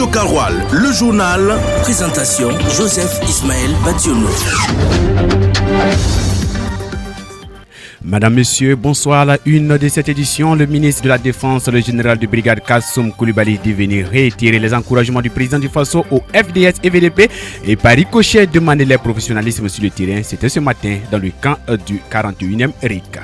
Radio Karoual, le journal. Présentation Joseph Ismaël Bationo. Madame, Monsieur, bonsoir. À la une de cette édition, le ministre de la Défense, le général de brigade Kassoum Koulibaly, dit venir réitérer les encouragements du président du Faso au FDS et VDP et par ricochet demander leur professionnalisme sur le terrain. C'était ce matin dans le camp du 41e RIC.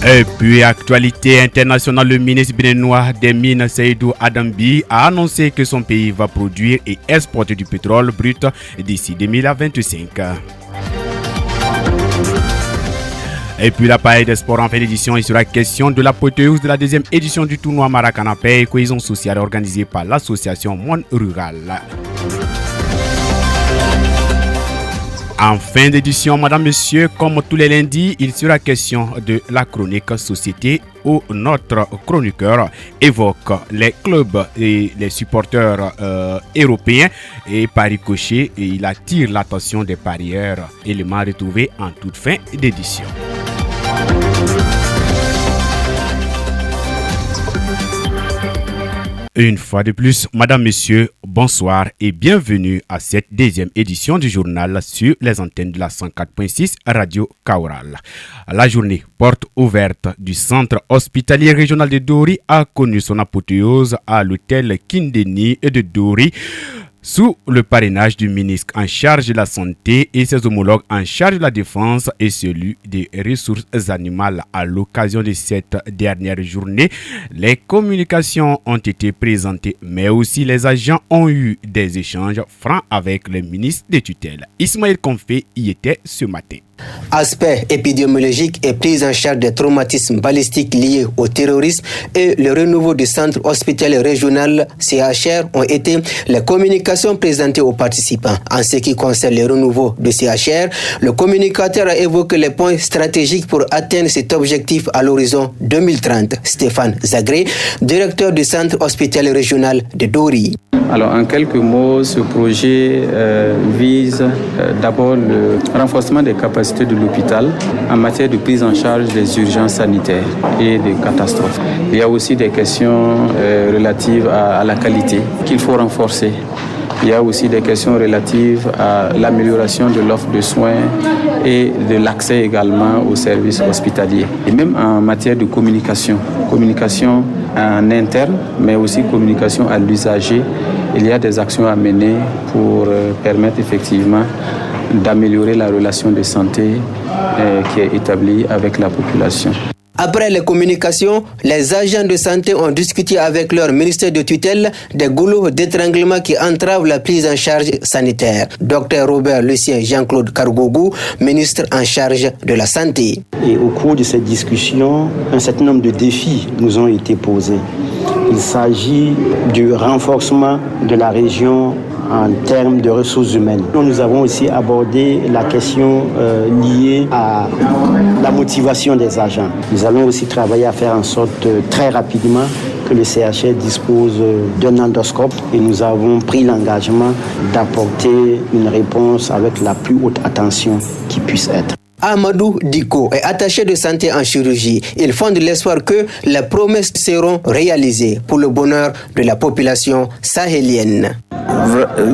Et puis, actualité internationale, le ministre béninois des Mines, Seydou Adambi, a annoncé que son pays va produire et exporter du pétrole brut d'ici 2025. Et puis la paille des sports en fin d'édition, il sera question de l'apothéose de la deuxième édition du tournoi Maracanapé et cohésion sociale organisée par l'association Monde Rural. En fin d'édition, madame, monsieur, comme tous les lundis, il sera question de la chronique société où notre chroniqueur évoque les clubs et les supporters européens et par ricochet, il attire l'attention des parieurs, élément retrouvé en toute fin d'édition. Une fois de plus, madame, messieurs, bonsoir et bienvenue à cette deuxième édition du journal sur les antennes de la 104.6 Radio Kaoural. La journée porte ouverte du centre hospitalier régional de Dori a connu son apothéose à l'hôtel Kindeni de Dori, sous le parrainage du ministre en charge de la santé et ses homologues en charge de la défense et celui des ressources animales. À l'occasion de cette dernière journée, les communications ont été présentées, mais aussi les agents ont eu des échanges francs avec le ministre des tutelles. Ismaël Konfé y était ce matin. Aspect épidémiologique et prise en charge des traumatismes balistiques liés au terrorisme et le renouveau du centre hospitalier régional CHR ont été les communications présentées aux participants. En ce qui concerne le renouveau de CHR, le communicateur a évoqué les points stratégiques pour atteindre cet objectif à l'horizon 2030. Stéphane Zagré, directeur du centre hospitalier régional de Dori. Alors en quelques mots, ce projet vise d'abord le renforcement des capacités de l'hôpital en matière de prise en charge des urgences sanitaires et des catastrophes. Il y a aussi des questions relatives à la qualité qu'il faut renforcer. Il y a aussi des questions relatives à l'amélioration de l'offre de soins et de l'accès également aux services hospitaliers. Et même en matière de communication en interne, mais aussi communication à l'usager, il y a des actions à mener pour permettre effectivement d'améliorer la relation de santé qui est établie avec la population. Après les communications, les agents de santé ont discuté avec leur ministère de tutelle des goulots d'étranglement qui entravent la prise en charge sanitaire. Dr Robert Lucien Jean-Claude Kargougou, ministre en charge de la santé. Et au cours de cette discussion, un certain nombre de défis nous ont été posés. Il s'agit du renforcement de la région en termes de ressources humaines. Nous avons aussi abordé la question liée à la motivation des agents. Nous allons aussi travailler à faire en sorte très rapidement que le CHR dispose d'un endoscope et nous avons pris l'engagement d'apporter une réponse avec la plus haute attention qui puisse être. Amadou Diko est attaché de santé en chirurgie. Il fonde l'espoir que les promesses seront réalisées pour le bonheur de la population sahélienne.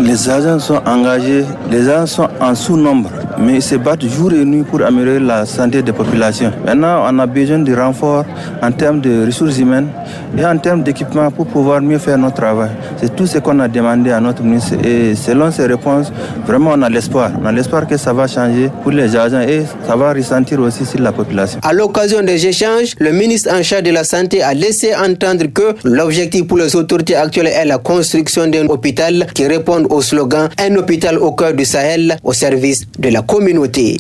Les agents sont engagés, les agents sont en sous-nombre, mais ils se battent jour et nuit pour améliorer la santé des populations. Maintenant, on a besoin de renforts en termes de ressources humaines et en termes d'équipement pour pouvoir mieux faire notre travail. C'est tout ce qu'on a demandé à notre ministre et selon ses réponses, vraiment on a l'espoir. On a l'espoir que ça va changer pour les agents et ça va ressentir aussi sur la population. À l'occasion des échanges, le ministre en charge de la Santé a laissé entendre que l'objectif pour les autorités actuelles est la construction d'un hôpital qui réponde au slogan « Un hôpital au cœur du Sahel au service de la communauté ».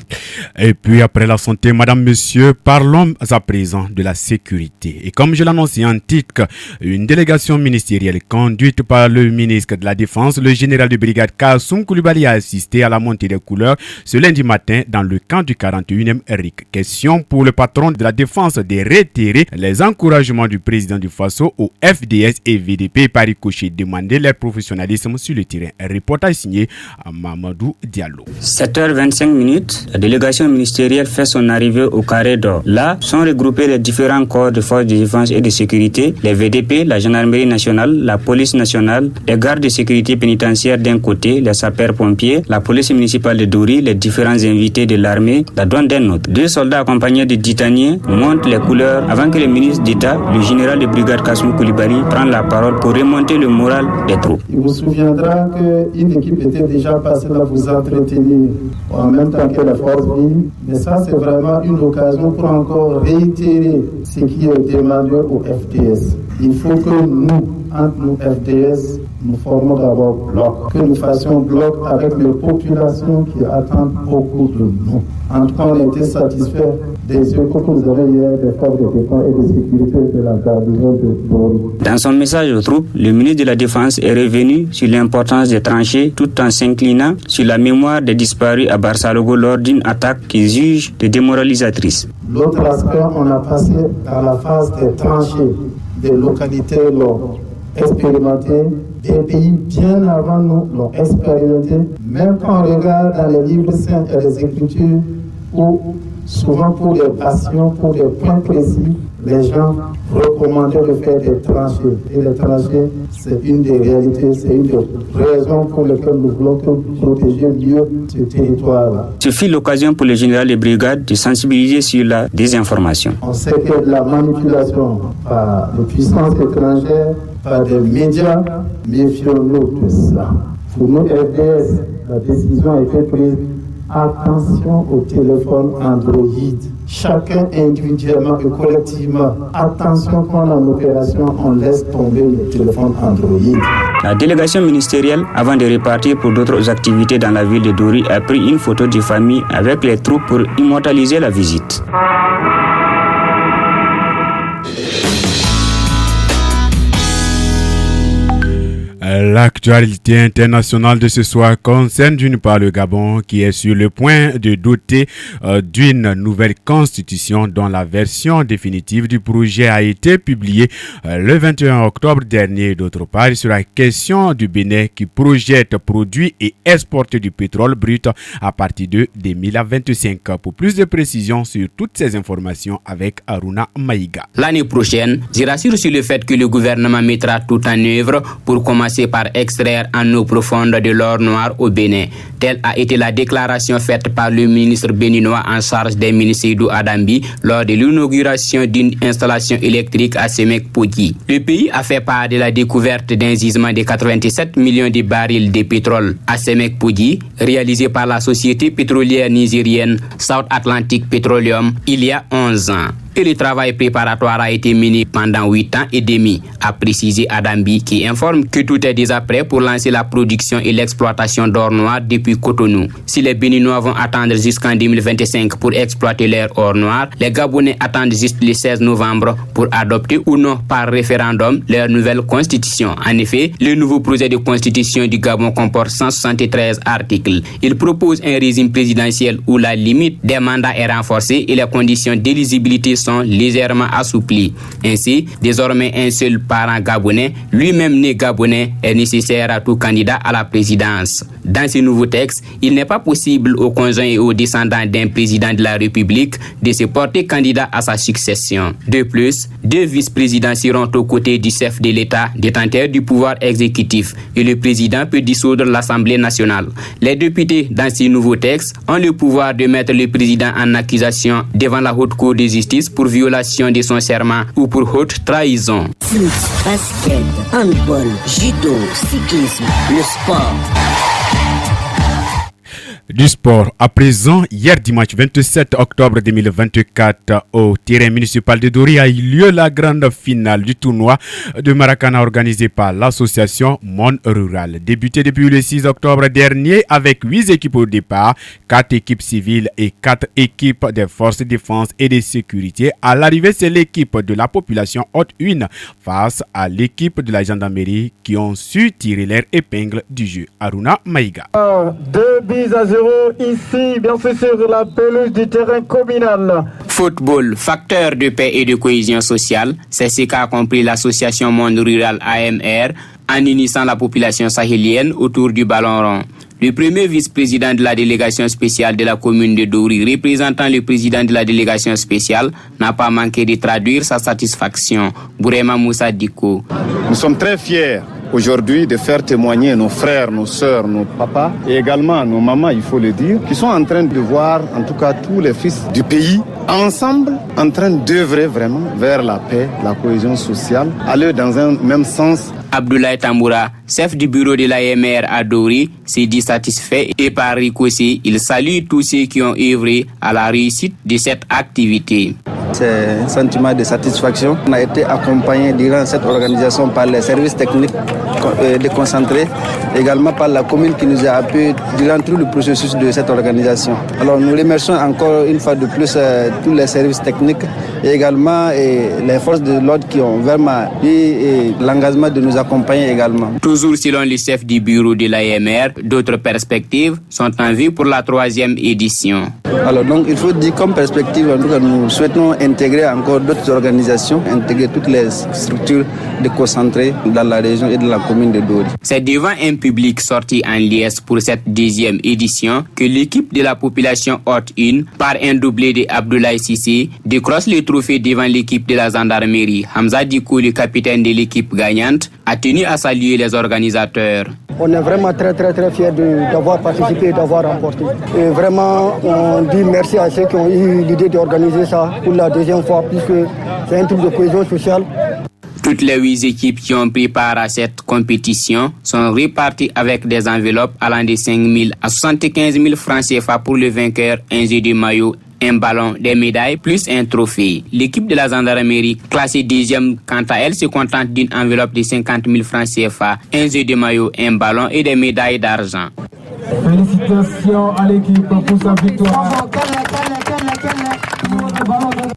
Et puis après la santé, madame, monsieur, parlons à présent de la sécurité. Et comme je l'annonçais en titre, une délégation ministérielle conduite par le ministre de la Défense, le général de brigade Kassoum Koulibaly, a assisté à la montée des couleurs ce lundi matin dans le camp du 41e RIC. Question pour le patron de la Défense de réitérer les encouragements du président du Faso au FDS et VDP par ricochet, demander leur professionnalisme sur le terrain. Un reportage signé à Mamadou Diallo. 7h25 25 minutes, la délégation ministérielle fait son arrivée au Carré d'Or. Là sont regroupés les différents corps de forces de défense et de sécurité, les VDP, la gendarmerie nationale, la police nationale, les gardes de sécurité pénitentiaire d'un côté, les sapeurs-pompiers, la police municipale de Dori, les différents invités de l'armée, la douane d'un autre. 2 soldats accompagnés de Ditaniers montent les couleurs avant que le ministre d'État, le général de brigade Kassoum Koulibaly, prenne la parole pour remonter le moral des troupes. Il vous souviendra qu'une équipe était déjà passée là vous entretenir en même temps que la force vive. Mais ça, c'est vraiment une occasion pour encore réitérer ce qui est demandé au FDS. Il faut que nous, entre nous FDS, nous formons d'abord bloc, que nous fassions bloc avec les populations qui attendent beaucoup de nous. En tout cas, on a été satisfaits des échos que vous avez hier des forces de défense et de sécurité de la garnison de Dori. Dans son message aux troupes, le ministre de la Défense est revenu sur l'importance des tranchées tout en s'inclinant sur la mémoire des disparus à Barsalogo lors d'une attaque qu'il juge de démoralisatrice. L'autre aspect, on a passé dans la phase des tranchées, des localités l'ont expérimenté. Des pays bien avant nous l'ont expérimenté. Même quand on regarde dans les livres saints et les Écritures, où souvent pour des passions, pour des points précis, les gens recommandaient de faire des tranchées. Et les tranchées, c'est une des réalités, c'est une des raisons pour lesquelles nous voulons protéger mieux ce territoire-là. Ce fut l'occasion pour le général de brigade de sensibiliser sur la désinformation. On sait que la manipulation par les puissances étrangères, par des médias, méfions-nous de cela. Pour nous, FDS, la décision a été prise. Attention au téléphone Android. Chacun individuellement et collectivement. Attention quand en opération, on laisse tomber le téléphone Android. La délégation ministérielle, avant de repartir pour d'autres activités dans la ville de Dori, a pris une photo de famille avec les troupes pour immortaliser la visite. L'actualité internationale de ce soir concerne d'une part le Gabon qui est sur le point de doter d'une nouvelle constitution dont la version définitive du projet a été publiée le 21 octobre dernier. D'autre part, sur la question du Bénin qui projette produire et exporter du pétrole brut à partir de 2025. Pour plus de précisions sur toutes ces informations avec Aruna Maïga. L'année prochaine, je rassure sur le fait que le gouvernement mettra tout en œuvre pour commencer par extraire en eau profonde de l'or noir au Bénin. Telle a été la déclaration faite par le ministre béninois en charge des mines Seydou Adambi lors de l'inauguration d'une installation électrique à Semek-Poti. Le pays a fait part de la découverte d'un gisement de 87 millions de barils de pétrole à Semek-Poti, réalisé par la société pétrolière nigérienne South Atlantic Petroleum il y a 11 ans. Et le travail préparatoire a été mené pendant 8 ans et demi, a précisé Adambi, qui informe que tout est déjà prêt pour lancer la production et l'exploitation d'or noir depuis Cotonou. Si les Béninois vont attendre jusqu'en 2025 pour exploiter leur or noir, les Gabonais attendent juste le 16 novembre pour adopter ou non par référendum leur nouvelle constitution. En effet, le nouveau projet de constitution du Gabon comporte 173 articles. Il propose un régime présidentiel où la limite des mandats est renforcée et les conditions d'éligibilité sont légèrement assouplies. Ainsi, désormais un seul parent gabonais, lui-même né gabonais, est nécessaire à tout candidat à la présidence. Dans ce nouveau texte, il n'est pas possible aux conjoints et aux descendants d'un président de la République de se porter candidat à sa succession. De plus, 2 vice-présidents seront aux côtés du chef de l'État, détenteur du pouvoir exécutif, et le président peut dissoudre l'Assemblée nationale. Les députés, dans ce nouveau texte, ont le pouvoir de mettre le président en accusation devant la Haute Cour de justice pour violation de son serment ou pour haute trahison. Foot, basket, handball, judo, cyclisme, le sport. Du sport. À présent, hier dimanche 27 octobre 2024, au terrain municipal de Dori a eu lieu la grande finale du tournoi de Maracana organisé par l'association Monde Rural. Débuté depuis le 6 octobre dernier avec 8 équipes au départ, 4 équipes civiles et 4 équipes des forces de défense et de sécurité. À l'arrivée, c'est l'équipe de la population haute une face à l'équipe de la gendarmerie qui ont su tirer leur épingle du jeu. Aruna Maïga. 2-0 ici, bien sûr, sur la pelouse du terrain communal. Football, facteur de paix et de cohésion sociale, c'est ce qu'a compris l'association Monde Rural AMR en unissant la population sahélienne autour du ballon rond. Le premier vice-président de la délégation spéciale de la commune de Dori, représentant le président de la délégation spéciale, n'a pas manqué de traduire sa satisfaction. Bourema Moussa Diko. Nous sommes très fiers aujourd'hui de faire témoigner nos frères, nos sœurs, nos papas et également nos mamans, il faut le dire, qui sont en train de voir en tout cas tous les fils du pays ensemble en train d'œuvrer vraiment vers la paix, la cohésion sociale, aller dans un même sens. Abdoulaye Tamboura, chef du bureau de l'AMR à Dori, s'est dit satisfait et par ricochet, il salue tous ceux qui ont œuvré à la réussite de cette activité. C'est un sentiment de satisfaction. On a été accompagné durant cette organisation par les services techniques déconcentrés, également par la commune qui nous a appuyés durant tout le processus de cette organisation. Alors nous remercions encore une fois de plus tous les services techniques et également les forces de l'ordre qui ont vraiment eu l'engagement de nous accompagner également. Toujours selon le chef du bureau de l'AMR, d'autres perspectives sont en vue pour la 3e édition. Alors donc il faut dire comme perspective, en tout cas nous souhaitons intégrer encore d'autres organisations, intégrer toutes les structures déconcentrées dans la région et dans la commune de Dori. C'est devant un public sorti en liesse pour cette 2e édition que l'équipe de la population Haute 1, par un doublé de Abdoulaye Sissé, décroche le trophée devant l'équipe de la gendarmerie. Hamza Diko, le capitaine de l'équipe gagnante, a tenu à saluer les organisateurs. On est vraiment très fiers d'avoir participé et d'avoir remporté. Et vraiment, on dit merci à ceux qui ont eu l'idée d'organiser ça pour la 2e fois, puisque c'est un truc de cohésion sociale. Toutes les 8 équipes qui ont pris part à cette compétition sont réparties avec des enveloppes allant de 5 000 à 75 000 francs CFA pour le vainqueur, un jeu de maillot, un ballon, des médailles plus un trophée. L'équipe de la gendarmerie, classée 2e, quant à elle, se contente d'une enveloppe de 50 000 francs CFA, un jeu de maillot, un ballon et des médailles d'argent. Félicitations à l'équipe pour sa victoire.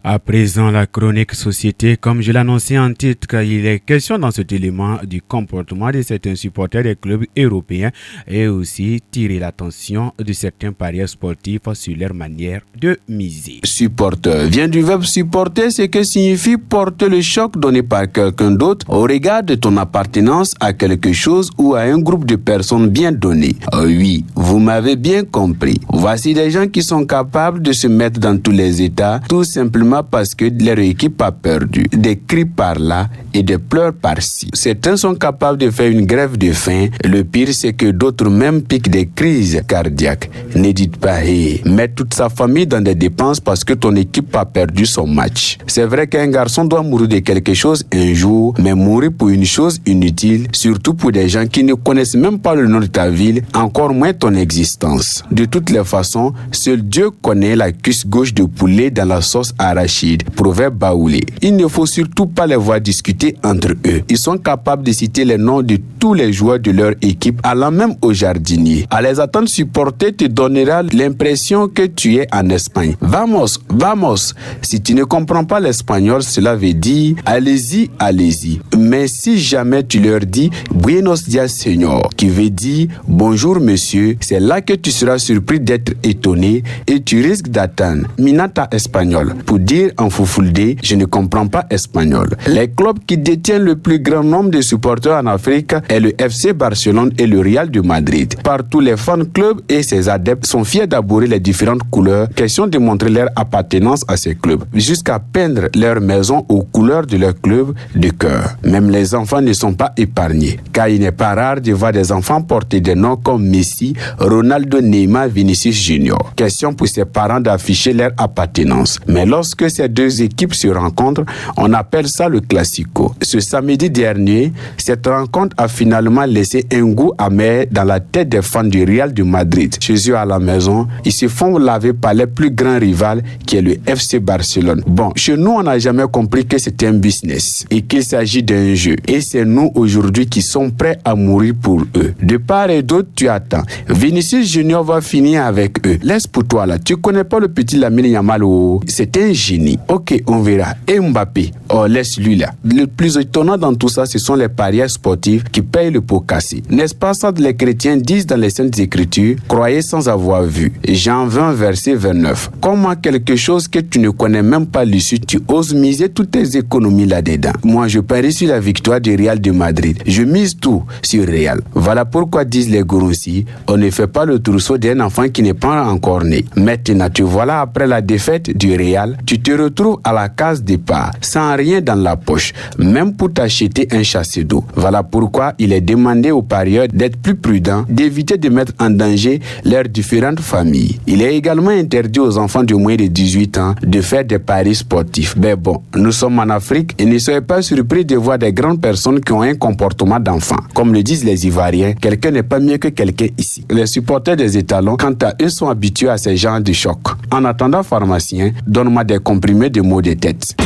À présent, la chronique société, comme je l'annonçais en titre, il est question dans cet élément du comportement de certains supporters des clubs européens et aussi tirer l'attention de certains parieurs sportifs sur leur manière de miser. Supporter vient du verbe supporter, ce que signifie porter le choc donné par quelqu'un d'autre au regard de ton appartenance à quelque chose ou à un groupe de personnes bien donné. Oui, vous m'avez bien compris. Voici des gens qui sont capables de se mettre dans tous les états, tout simplement parce que leur équipe a perdu. Des cris par là et des pleurs par-ci. Certains sont capables de faire une grève de faim. Le pire, c'est que d'autres même piquent des crises cardiaques. N'hésite pas à mettre toute sa famille dans des dépenses parce que ton équipe a perdu son match. C'est vrai qu'un garçon doit mourir de quelque chose un jour, mais mourir pour une chose inutile, surtout pour des gens qui ne connaissent même pas le nom de ta ville, encore moins ton existence. De toutes les façons, seul Dieu connaît la cuisse gauche de poulet dans la sauce arachide. Proverbe baoulé. Il ne faut surtout pas les voir discuter entre eux. Ils sont capables de citer les noms de tous les joueurs de leur équipe, allant même au jardinier. À les attendre supporter te donnera l'impression que tu es en Espagne. Vamos, vamos. Si tu ne comprends pas l'espagnol, cela veut dire allez-y, allez-y. Mais si jamais tu leur dis Buenos dias, señor, qui veut dire bonjour, monsieur, c'est là que tu seras surpris d'être étonné et tu risques d'attendre Minata espagnol pour dire en foufoulde, je ne comprends pas espagnol. Les clubs qui détiennent le plus grand nombre de supporters en Afrique est le FC Barcelone et le Real de Madrid. Partout, les fan clubs et ses adeptes sont fiers d'aborder les différentes couleurs, question de montrer leur appartenance à ces clubs, jusqu'à peindre leur maison aux couleurs de leur club de cœur. Même les enfants ne sont pas épargnés, car il n'est pas rare de voir des enfants porter des noms comme Messi, Ronaldo, Neymar, Vinicius Junior. Question pour ses parents d'afficher leur appartenance. Mais lorsque ces deux équipes se rencontrent, on appelle ça le Classico. Ce samedi dernier, cette rencontre a finalement laissé un goût amer dans la tête des fans du Real de Madrid. Chez eux à la maison, ils se font laver par les plus grands rivaux qui est le FC Barcelone. Bon, chez nous, on n'a jamais compris que c'était un business et qu'il s'agit d'un jeu. Et c'est nous aujourd'hui qui sommes prêts à mourir pour eux. De part et d'autre, tu attends. Vinicius Junior va finir avec eux. Laisse pour toi là. Tu connais pas le petit Lamine Yamal? C'est un génie. Ok, on verra. Et Mbappé, Oh, laisse-lui là. Le plus étonnant dans tout ça, ce sont les parieurs sportifs qui payent le pot cassé. N'est-ce pas ça que les chrétiens disent dans les Saintes Écritures? Croyez sans avoir vu. Jean 20, verset 29. Comment quelque chose que tu ne connais même pas l'issue, tu oses miser toutes tes économies là-dedans? Moi, je parie sur la victoire du Real de Madrid. Je mise tout sur Real. Voilà pourquoi disent les gourous aussi, on ne fait pas le trousseau d'un enfant qui n'est pas encore né. Maintenant, tu vois là, après la défaite du Real, tu te retrouves à la case départ, sans rien dans la poche, même pour t'acheter un chassé d'eau. Voilà pourquoi il est demandé aux parieurs d'être plus prudents, d'éviter de mettre en danger leurs différentes familles. Il est également interdit aux enfants de moins de 18 ans de faire des paris sportifs. Mais bon, nous sommes en Afrique et ne soyez pas surpris de voir des grandes personnes qui ont un comportement d'enfant. Comme le disent les Ivoiriens, quelqu'un n'est pas mieux que quelqu'un ici. Les supporters des étalons, quant à eux, sont habitués à ces genres de chocs. En attendant, pharmacien, donne-moi des comprimés de maux de tête.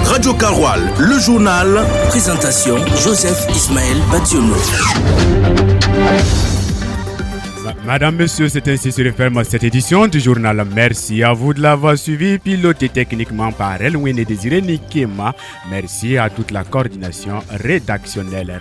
Radio Karoual, le journal. Présentation, Joseph Ismaël Bationo. Madame, Monsieur, c'est ainsi se referme cette édition du journal. Merci à vous de l'avoir suivi, piloté techniquement par Elwin et Désiré Nikema. Merci à toute la coordination rédactionnelle.